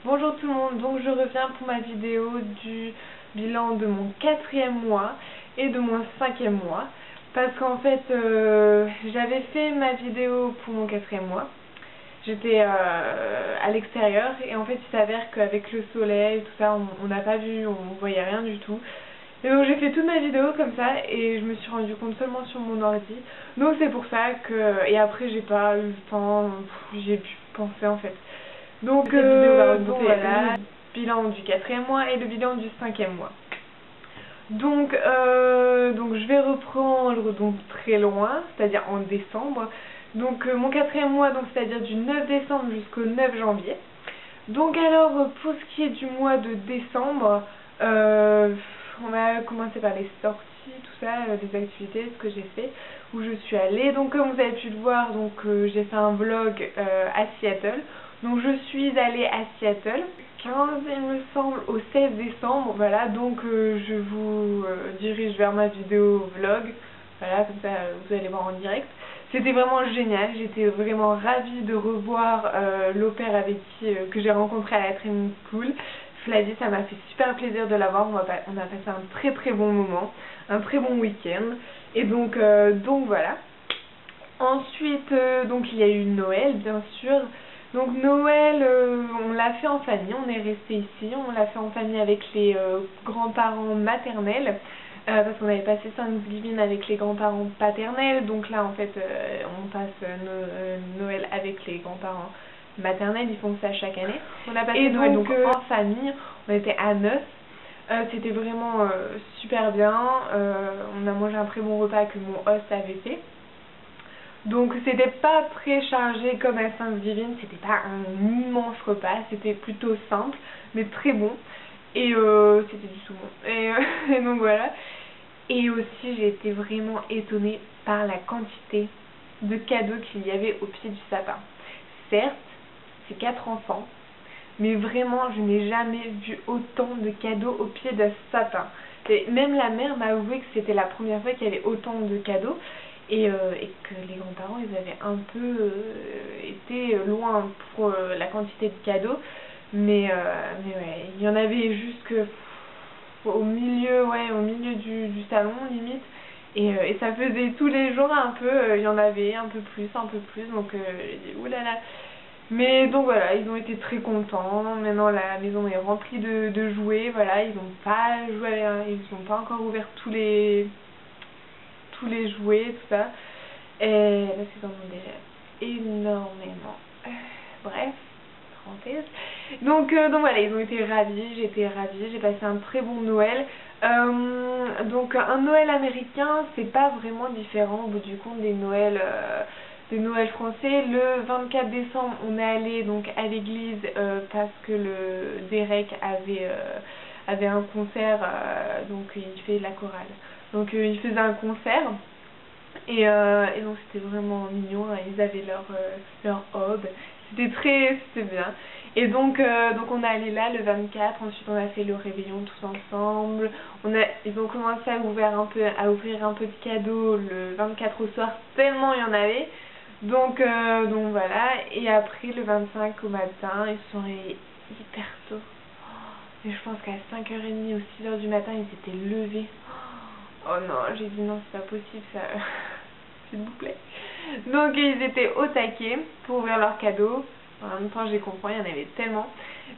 Bonjour tout le monde, donc je reviens pour ma vidéo du bilan de mon 4e mois et de mon 5e mois. Parce qu'en fait, j'avais fait ma vidéo pour mon 4e mois. J'étais à l'extérieur et en fait il s'avère qu'avec le soleil et tout ça, on n'a pas vu, on voyait rien du tout. Et donc j'ai fait toute ma vidéo comme ça et je me suis rendu compte seulement sur mon ordi. Donc c'est pour ça que... Et après j'ai pas eu le temps, j'ai pu penser en fait. Donc voilà, le bilan du 4e mois et le bilan du 5e mois. Donc je vais reprendre donc très loin, c'est-à-dire en décembre. Donc mon 4e mois, donc c'est-à-dire du 9 décembre jusqu'au 9 janvier. Donc alors pour ce qui est du mois de décembre, on a commencé par les sorties, tout ça, des activités, ce que j'ai fait, où je suis allée. Donc comme vous avez pu le voir, donc j'ai fait un vlog à Seattle. Donc je suis allée à Seattle, 15 il me semble, au 16 décembre, voilà, donc je vous dirige vers ma vidéo vlog, voilà, comme ça vous allez voir en direct. C'était vraiment génial, j'étais vraiment ravie de revoir l'opère avec qui que j'ai rencontré à la training school. Flavie, ça m'a fait super plaisir de la voir, on a passé un très bon moment, un très bon week-end, et donc voilà. Ensuite, donc il y a eu Noël, bien sûr. Donc Noël, on l'a fait en famille, on est resté ici, on l'a fait en famille avec les grands-parents maternels, parce qu'on avait passé Thanksgiving avec les grands-parents paternels, donc là en fait on passe Noël avec les grands-parents maternels, ils font ça chaque année. On a passé Noël donc en famille, on était à 9. C'était vraiment super bien, on a mangé un très bon repas que mon host avait fait. Donc c'était pas très chargé comme à Thanksgiving, c'était pas un immense repas, c'était plutôt simple mais très bon et c'était du saumon et donc voilà. Et aussi j'ai été vraiment étonnée par la quantité de cadeaux qu'il y avait au pied du sapin. Certes, c'est 4 enfants, mais vraiment je n'ai jamais vu autant de cadeaux au pied d'un sapin. Et même la mère m'a avoué que c'était la première fois qu'il y avait autant de cadeaux. Et que les grands-parents ils avaient un peu été loin pour la quantité de cadeaux, mais ouais, il y en avait jusque au milieu, ouais, au milieu du salon limite, et ça faisait tous les jours un peu, il y en avait un peu plus, donc j'ai dit oulala. Mais donc voilà, ils ont été très contents. Maintenant la maison est remplie de jouets, voilà, ils n'ont pas joué, ils n'ont pas encore ouvert tous les jouets, tout ça. Et parce qu'ils en ont déjà énormément. Bref, parenthèse. Donc voilà, ils ont été ravis, j'étais ravie, j'ai passé un très bon Noël. Donc un Noël américain, c'est pas vraiment différent au bout du compte des Noëls français. Le 24 décembre, on est allé donc à l'église parce que le Derek avait un concert, donc il fait la chorale. Donc ils faisaient un concert et donc c'était vraiment mignon, hein. Ils avaient leur aube, c'était bien. Et donc on est allé là le 24, ensuite on a fait le réveillon tous ensemble. Ils ont commencé à ouvrir un peu de cadeaux le 24 au soir, tellement il y en avait. Donc voilà, et après le 25 au matin, ils se sont réveillés hyper tôt. Et je pense qu'à 5h30 ou 6h du matin, ils étaient levés. Oh non, j'ai dit non, c'est pas possible ça. S'il vous plaît. Donc ils étaient au taquet pour ouvrir leurs cadeaux. En même temps, j'ai compris, il y en avait tellement.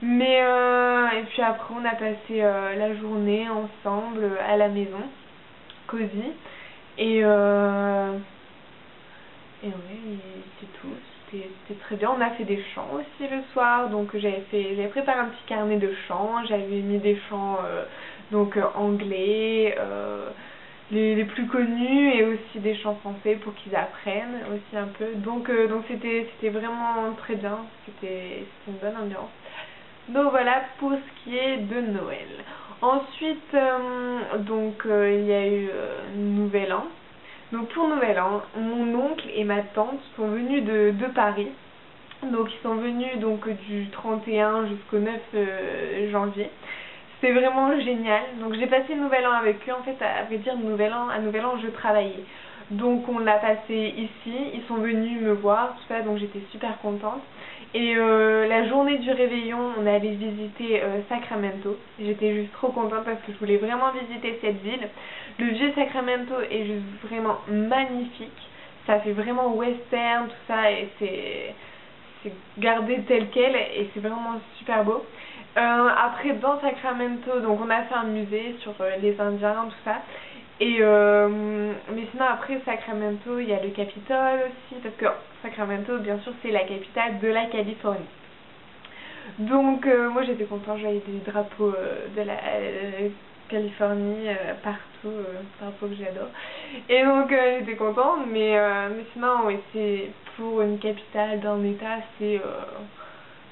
Mais et puis après, on a passé la journée ensemble à la maison, cosy. Et oui, c'est tout. C'était très bien. On a fait des chants aussi le soir. Donc j'avais préparé un petit carnet de chants. J'avais mis des chants anglais, les plus connus, et aussi des chants français pour qu'ils apprennent aussi un peu. Donc c'était vraiment très bien. C'était une bonne ambiance. Donc voilà pour ce qui est de Noël. Ensuite, il y a eu Nouvel An. Donc pour Nouvel An, mon oncle et ma tante sont venus de Paris. Donc ils sont venus donc du 31 jusqu'au 9 janvier. C'était vraiment génial. Donc j'ai passé le Nouvel An avec eux. En fait, à vrai dire, à Nouvel An, je travaillais. Donc on l'a passé ici, ils sont venus me voir, tout ça, donc j'étais super contente. Et la journée du réveillon, on est allé visiter Sacramento. J'étais juste trop contente parce que je voulais vraiment visiter cette ville. Le vieux Sacramento est juste vraiment magnifique. Ça fait vraiment western, tout ça, et c'est gardé tel quel, et c'est vraiment super beau. Après, dans Sacramento, donc on a fait un musée sur les Indiens, tout ça. Et mais sinon après Sacramento il y a le Capitole aussi, parce que Sacramento bien sûr c'est la capitale de la Californie. Donc moi j'étais contente, j'avais des drapeaux de la Californie partout, drapeaux que j'adore. Et donc j'étais contente, mais sinon oui, c'est pour une capitale d'un état, c'est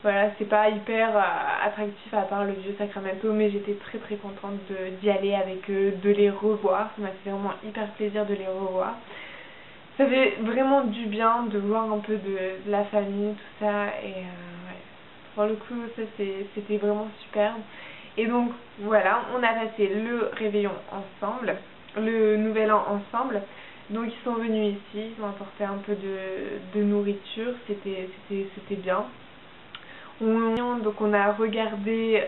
voilà, c'est pas hyper attractif à part le vieux Sacramento, mais j'étais très très contente d'y aller avec eux, de les revoir. Ça m'a fait vraiment hyper plaisir de les revoir. Ça fait vraiment du bien de voir un peu de la famille, tout ça, et ouais. Pour le coup, ça c'était vraiment superbe. Et donc voilà, on a passé le réveillon ensemble, le nouvel an ensemble. Donc ils sont venus ici, ils ont apporté un peu de nourriture, c'était bien. Donc on a regardé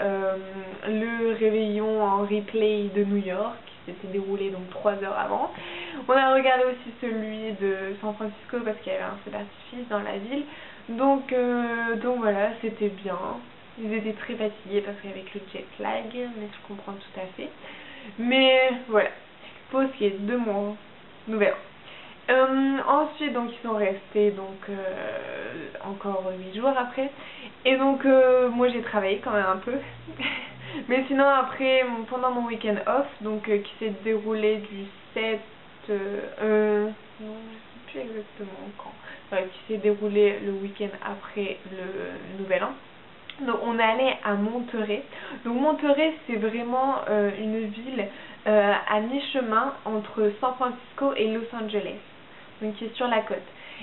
le réveillon en replay de New York qui s'était déroulé donc 3 heures avant. On a regardé aussi celui de San Francisco parce qu'il y avait un feu d'artifice dans la ville. Donc voilà, c'était bien. Ils étaient très fatigués parce qu'avec le jet lag, mais je comprends tout à fait. Mais voilà, pour ce qui est de mon nouvel an. Ensuite donc ils sont restés donc encore 8 jours après, et donc moi j'ai travaillé quand même un peu mais sinon après pendant mon week-end off donc qui s'est déroulé du 7 non je sais plus exactement quand, qui s'est déroulé le week-end après le nouvel an. Donc on est allé à Monterey. Donc Monterey c'est vraiment une ville à mi-chemin entre San Francisco et Los Angeles, donc qui est sur la côte.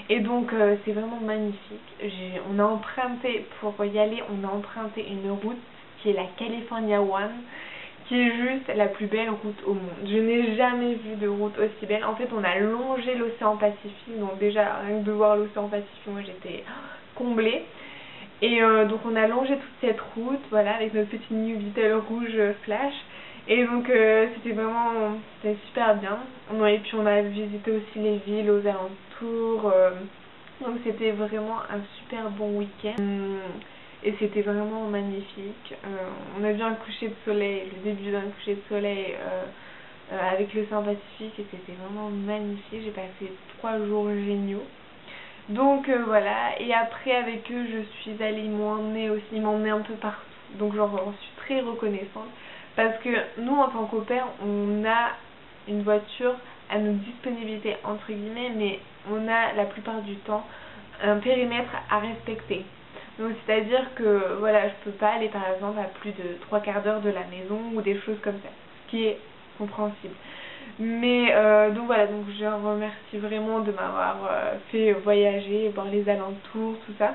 Et donc c'est vraiment magnifique. On a emprunté, pour y aller, on a emprunté une route qui est la California One, qui est juste la plus belle route au monde. Je n'ai jamais vu de route aussi belle. En fait on a longé l'océan Pacifique, donc déjà rien que de voir l'océan Pacifique, moi j'étais comblée. Et donc on a longé toute cette route, voilà, avec notre petite New Beetle rouge flash. Et donc c'était super bien. Et puis on a visité aussi les villes aux alentours. Donc c'était vraiment un super bon week-end. Et c'était vraiment magnifique. On a vu un coucher de soleil, le début d'un coucher de soleil avec l'océan Pacifique, et c'était vraiment magnifique. J'ai passé 3 jours géniaux. Donc voilà, et après avec eux je suis allée, ils m'ont emmené un peu partout, donc genre je suis très reconnaissante parce que nous en tant qu'au pair on a une voiture à notre disponibilité entre guillemets, mais on a la plupart du temps un périmètre à respecter. Donc c'est à dire que voilà, je peux pas aller par exemple à plus de 3/4 d'heure de la maison ou des choses comme ça, ce qui est compréhensible. Mais donc voilà, donc je remercie vraiment de m'avoir fait voyager, voir les alentours, tout ça.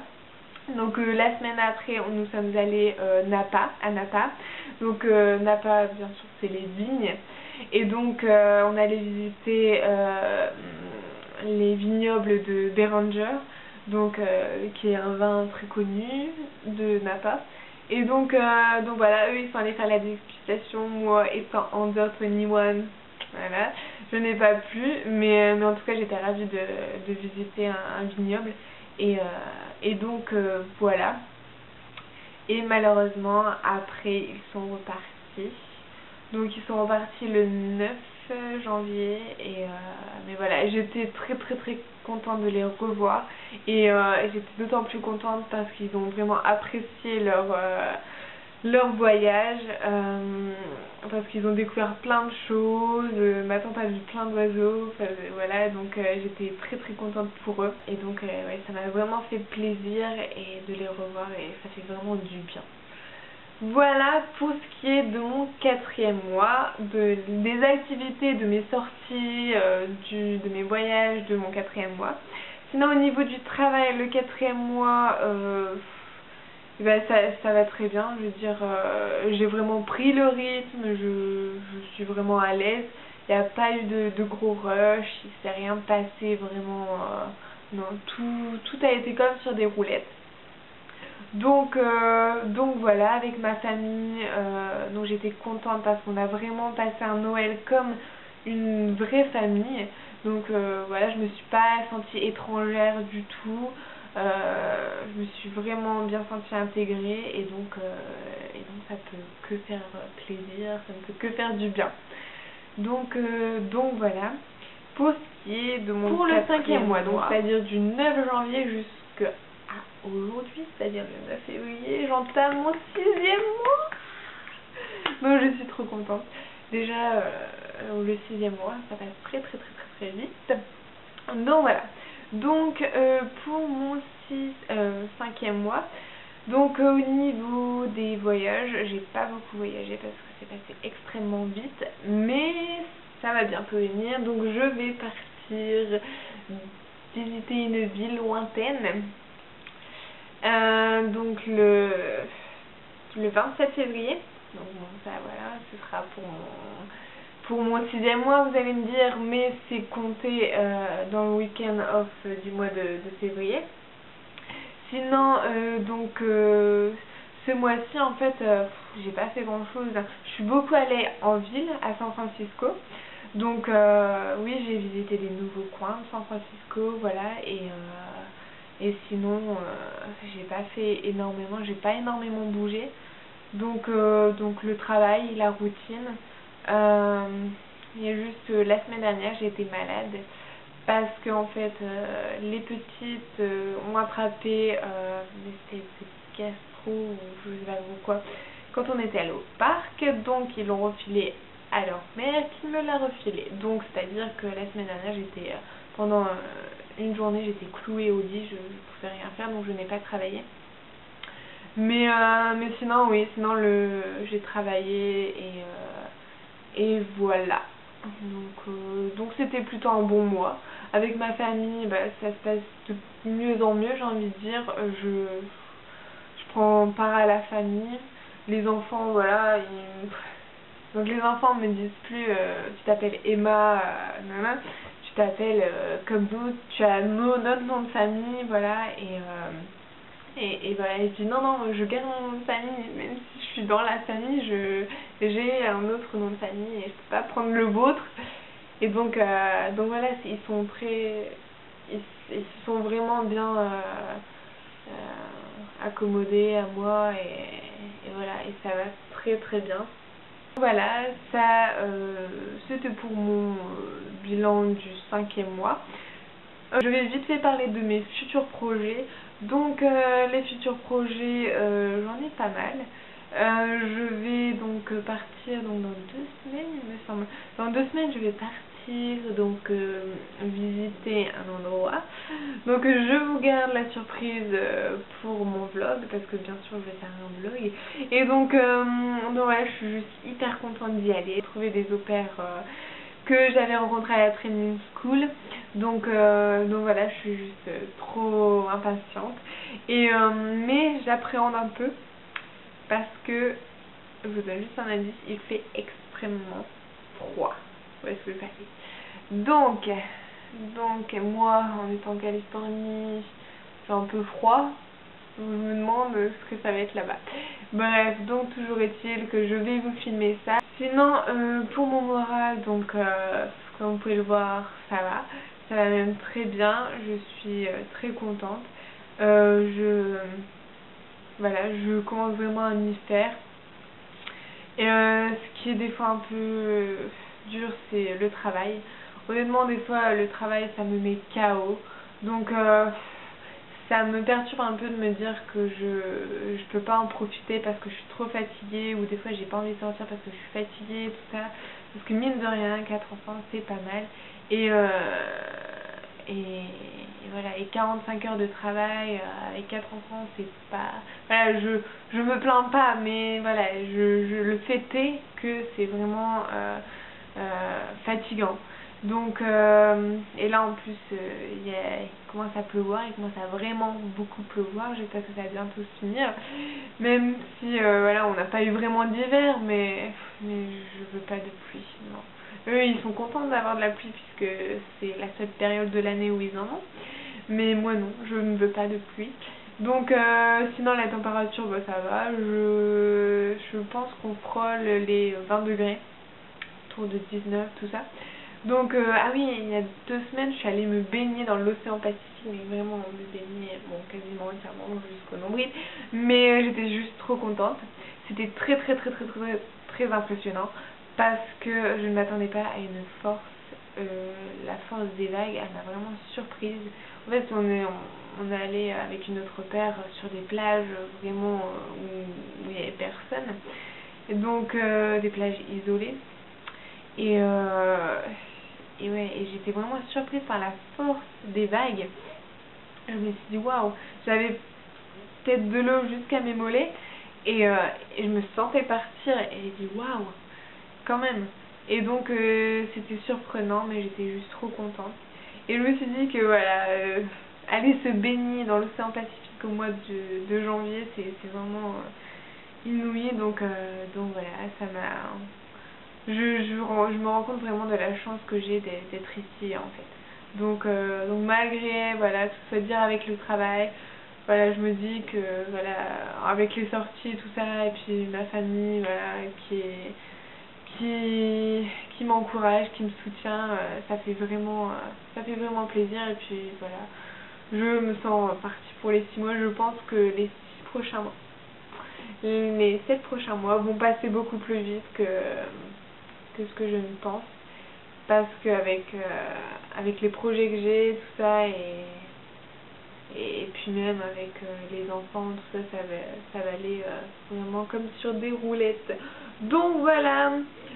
Donc la semaine après, nous sommes allés à Napa. Donc Napa, bien sûr, c'est les vignes. Et donc on allait visiter les vignobles de Beranger, donc qui est un vin très connu de Napa. Et donc voilà, eux ils sont allés faire la dégustation, moi étant under 21, voilà, je n'ai pas pu, mais en tout cas j'étais ravie de visiter un vignoble. Et donc voilà. Et malheureusement après ils sont repartis. Donc ils sont repartis le 9 janvier, et mais voilà, j'étais très très très contente de les revoir, et j'étais d'autant plus contente parce qu'ils ont vraiment apprécié leur voyage, parce qu'ils ont découvert plein de choses. Ma tante a vu plein d'oiseaux, voilà, donc j'étais très très contente pour eux, et donc ouais, ça m'a vraiment fait plaisir et de les revoir, et ça fait vraiment du bien. Voilà pour ce qui est de mon 4e mois, des activités, de mes sorties, de mes voyages de mon 4e mois. Sinon au niveau du travail, le 4e mois, ben ça va très bien. Je veux dire, j'ai vraiment pris le rythme, je suis vraiment à l'aise. Il n'y a pas eu de gros rush, il s'est rien passé vraiment. Non, tout a été comme sur des roulettes. Donc voilà, avec ma famille, donc j'étais contente parce qu'on a vraiment passé un Noël comme une vraie famille. Donc voilà, je me suis pas sentie étrangère du tout. Je me suis vraiment bien sentie intégrée et donc ça peut que faire plaisir, ça ne peut que faire du bien. Donc voilà. Pour ce qui est de mon pour le 5e mois, donc c'est-à-dire du 9 janvier jusqu'à aujourd'hui, c'est-à-dire le 9 février, j'entame mon 6e mois. Donc je suis trop contente. Déjà le 6e mois, ça passe très très vite. Donc voilà. Donc pour mon 5e mois, donc au niveau des voyages, j'ai pas beaucoup voyagé parce que c'est passé extrêmement vite, mais ça va bientôt venir. Donc je vais partir visiter une ville lointaine. Donc le 27 février. Donc bon, ça voilà, ce sera pour mon 6e mois, vous allez me dire, mais c'est compté dans le week-end off du mois de février. Sinon, ce mois-ci, en fait, j'ai pas fait grand-chose. Je suis beaucoup allée en ville, à San Francisco. Donc, oui, j'ai visité les nouveaux coins de San Francisco, voilà. Et sinon, j'ai pas fait énormément, j'ai pas énormément bougé. Donc le travail, la routine. Il y a juste la semaine dernière, j'ai été malade. Parce que en fait les petites ont attrapé des gastro ou je sais pas quoi quand on était allé au parc, donc ils l'ont refilé à leur mère qui me l'a refilé. Donc c'est à dire que la semaine dernière j'étais pendant une journée j'étais clouée au lit, je pouvais rien faire donc je n'ai pas travaillé. Mais sinon oui, sinon j'ai travaillé et voilà. Donc c'était plutôt un bon mois. Avec ma famille, ça se passe de mieux en mieux, j'ai envie de dire. Je prends part à la famille. Les enfants, voilà. Donc les enfants me disent plus tu t'appelles Emma, nanana. Tu t'appelles comme nous, tu as notre nom de famille, voilà. Et voilà, et je dis non, je garde mon nom de famille, même si je suis dans la famille, j'ai un autre nom de famille et je peux pas prendre le vôtre. Et donc voilà, ils sont ils se sont vraiment bien accommodés à moi et voilà, et ça va très bien. Voilà, ça c'était pour mon bilan du 5e mois. Je vais vite fait parler de mes futurs projets. Donc les futurs projets, j'en ai pas mal. Je vais donc partir donc, dans 2 semaines, il me semble. Dans 2 semaines, je vais partir donc visiter un endroit. Donc je vous garde la surprise pour mon vlog parce que bien sûr je vais faire un vlog. Et donc ouais, je suis juste hyper contente d'y aller, trouver des au pairs que j'avais rencontré à la training school. Donc voilà, je suis juste trop impatiente. Mais j'appréhende un peu parce que, je vous donne juste un indice, il fait extrêmement froid. Où est-ce que ça fait? Donc moi, en étant en Californie, c'est un peu froid. Je me demande ce que ça va être là-bas. Bref, donc toujours est-il que je vais vous filmer ça. Sinon, pour mon moral, donc comme vous pouvez le voir, ça va même très bien. Je suis très contente. Voilà, je commence vraiment à m'y faire. Et ce qui est des fois un peu dur, c'est le travail. Honnêtement, des fois, le travail, ça me met KO. Donc ça me perturbe un peu de me dire que je peux pas en profiter parce que je suis trop fatiguée, ou des fois j'ai pas envie de sortir parce que je suis fatiguée, tout ça. Parce que mine de rien, 4 enfants c'est pas mal. Et voilà, et 45 heures de travail avec 4 enfants, c'est pas... Voilà, je me plains pas, mais voilà, le fait est que c'est vraiment fatigant. Donc, et là en plus, il commence à pleuvoir, il commence à vraiment beaucoup pleuvoir, j'espère que ça va bientôt se finir. Même si, voilà, on n'a pas eu vraiment d'hiver, mais je veux pas de pluie, non. eux ils sont contents d'avoir de la pluie puisque c'est la seule période de l'année où ils en ont. Mais moi non, je ne veux pas de pluie. Donc sinon la température bah, ça va, je pense qu'on frôle les 20 degrés, autour de 19 tout ça. Donc ah oui, il y a 2 semaines je suis allée me baigner dans l'océan Pacifique, mais vraiment me baigner, bon quasiment entièrement jusqu'au nombril, mais j'étais juste trop contente. C'était très impressionnant parce que je ne m'attendais pas à une force, la force des vagues, elle m'a vraiment surprise. En fait on est allé avec une autre paire sur des plages vraiment où il n'y avait personne, et donc des plages isolées. Et ouais, et j'étais vraiment surprise par la force des vagues. Je me suis dit waouh, j'avais peut-être de l'eau jusqu'à mes mollets et je me sentais partir et j'ai dit waouh, quand même. Et donc c'était surprenant, mais j'étais juste trop contente. Et je me suis dit que voilà, aller se baigner dans l'océan Pacifique au mois de janvier, c'est vraiment inouï. Donc voilà, ça m'a. Je me rends compte vraiment de la chance que j'ai d'être ici en fait. Donc malgré voilà, tout ce dire avec le travail, voilà, je me dis que voilà, avec les sorties et tout ça, et puis ma famille voilà, qui m'encourage, qui me soutient, ça fait vraiment plaisir. Et puis voilà, je me sens partie pour les 6 mois. Je pense que les 7 prochains mois vont passer beaucoup plus vite que ce que je ne pense, parce qu'avec avec les projets que j'ai, tout ça, et puis même avec les enfants, tout ça, ça va aller vraiment comme sur des roulettes. Donc voilà,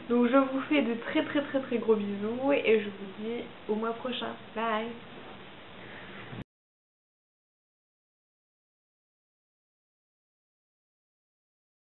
donc je vous fais de très gros bisous et je vous dis au mois prochain. Bye.